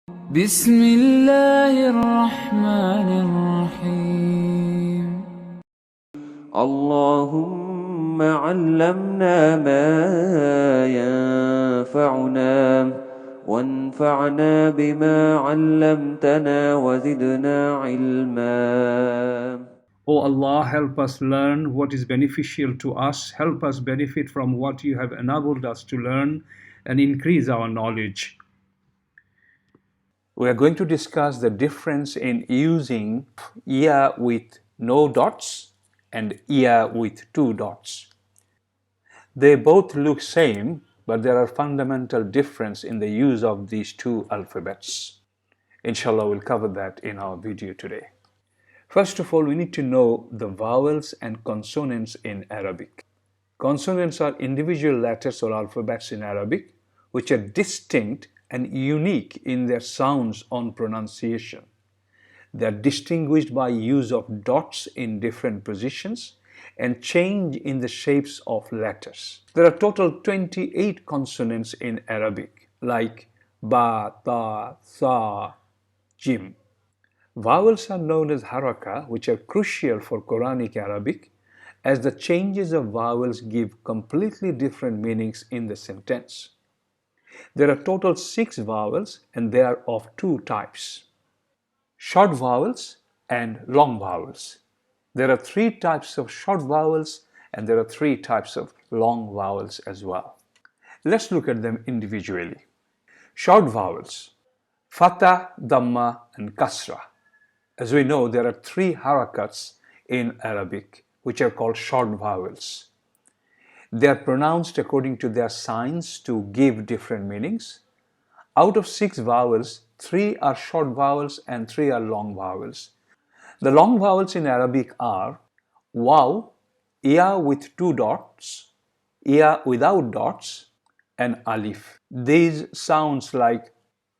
بسم الله الرحمن الرحيم اللهم علمنا ما ينفعنا وانفعنا بما علمتنا وزدنا علما. O Allah, help us learn what is beneficial to us. Help us benefit from what you have enabled us to learn and increase our knowledge. We are going to discuss the difference in using ya with no dots and ya with two dots. They both look same, but there are fundamental difference in the use of these two alphabets. Inshallah, we'll cover that in our video today. First of all, we need to know the vowels and consonants in Arabic. Consonants are individual letters or alphabets in Arabic which are distinct and unique in their sounds on pronunciation. They are distinguished by use of dots in different positions and change in the shapes of letters. There are total 28 consonants in Arabic, like ba, ta, sa, jim. Vowels are known as harakah, which are crucial for Quranic Arabic, as the changes of vowels give completely different meanings in the sentence. There are total 6 vowels and they are of two types: short vowels and long vowels. There are 3 types of short vowels and there are 3 types of long vowels as well. Let's look at them individually. Short vowels: fatha, dhamma, and kasra. As we know, there are 3 harakats in Arabic which are called short vowels. They are pronounced according to their signs to give different meanings. Out of 6 vowels, 3 are short vowels and 3 are long vowels. The long vowels in Arabic are waw, ya with 2 dots, ya without dots, and alif. These sounds like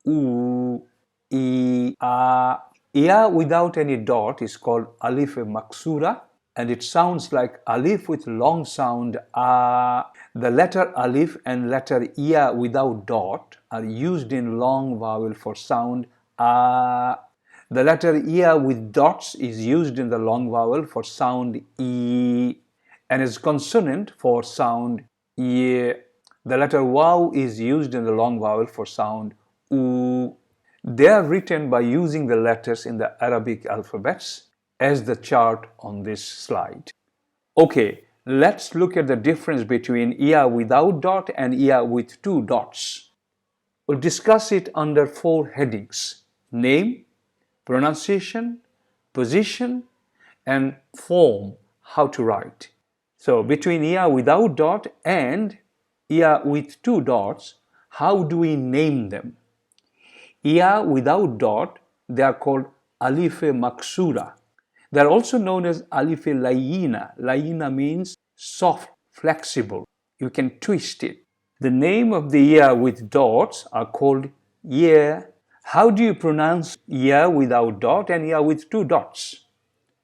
oo, e, a. Ya without any dot is called Alif Maksura, and it sounds like Alif with long sound a. The letter Alif and letter Ya without dot are used in long vowel for sound a. The letter Ya with dots is used in the long vowel for sound e, and is consonant for sound ye. The letter waw is used in the long vowel for sound oo. They are written by using the letters in the Arabic alphabets as the chart on this slide. Okay, let's look at the difference between ya without dot and ya with 2 dots. We'll discuss it under 4 headings: name, pronunciation, position, and form, how to write. So between ya without dot and ya with 2 dots, how do we name them? Ya without dot, they are called Alif Maksura. They are also known as Alif Layina. Layina means soft, flexible. You can twist it. The name of the ya with dots are called ya. How do you pronounce ya without dot and ya with 2 dots?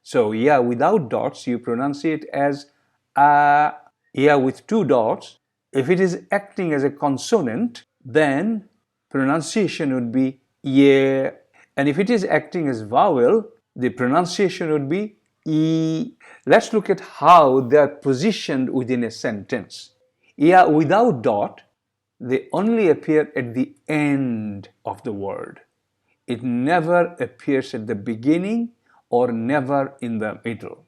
So ya without dots, you pronounce it as a. Ya with 2 dots, if it is acting as a consonant, then pronunciation would be ye, and if it is acting as vowel, the pronunciation would be e. Let's look at how they are positioned within a sentence. Ya without dot, they only appear at the end of the word. It never appears at the beginning or never in the middle.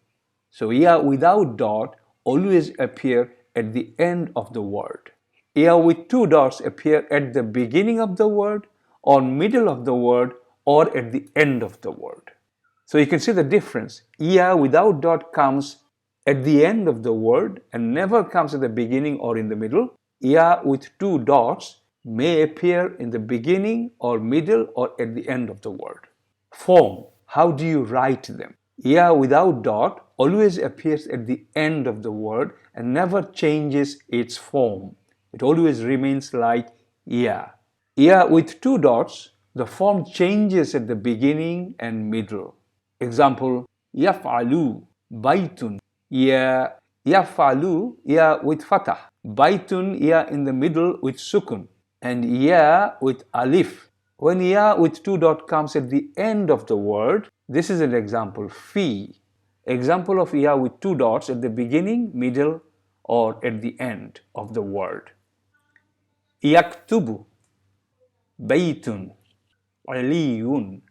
So ya without dot always appear at the end of the word. Ya with 2 dots appear at the beginning of the word, or middle of the word, or at the end of the word. So you can see the difference. Ya without dot comes at the end of the word and never comes at the beginning or in the middle. Ya with 2 dots may appear in the beginning or middle or at the end of the word. Form. How do you write them? Ya without dot always appears at the end of the word and never changes its form. It always remains like ya. Ya with 2 dots, the form changes at the beginning and middle. Example, yaf'alu, baytun, ya. Yaf'alu, ya with fatah. Baytun, ya in the middle with sukun. And ya with alif, When ya with two dots comes at the end of the word, this is an example, fi. Example of ya with two dots at the beginning, middle, or at the end of the word. Yaktubu, baytun, aliyun.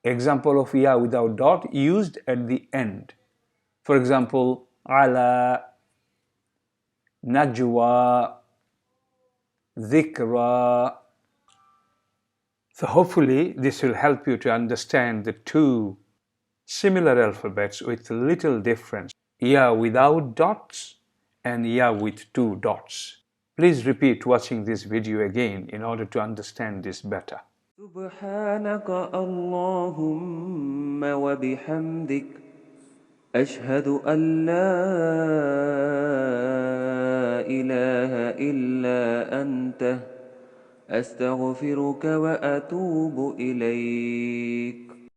Example of ya without dot used at the end. For example, ala, najwa, dhikra. So hopefully this will help you to understand the two similar alphabets with little difference. Ya without dots and ya with two dots. Please repeat watching this video again in order to understand this better. سبحانك اللهم وبحمدك أشهد أن لا إله إلا أنت أستغفرك وأتوب إليك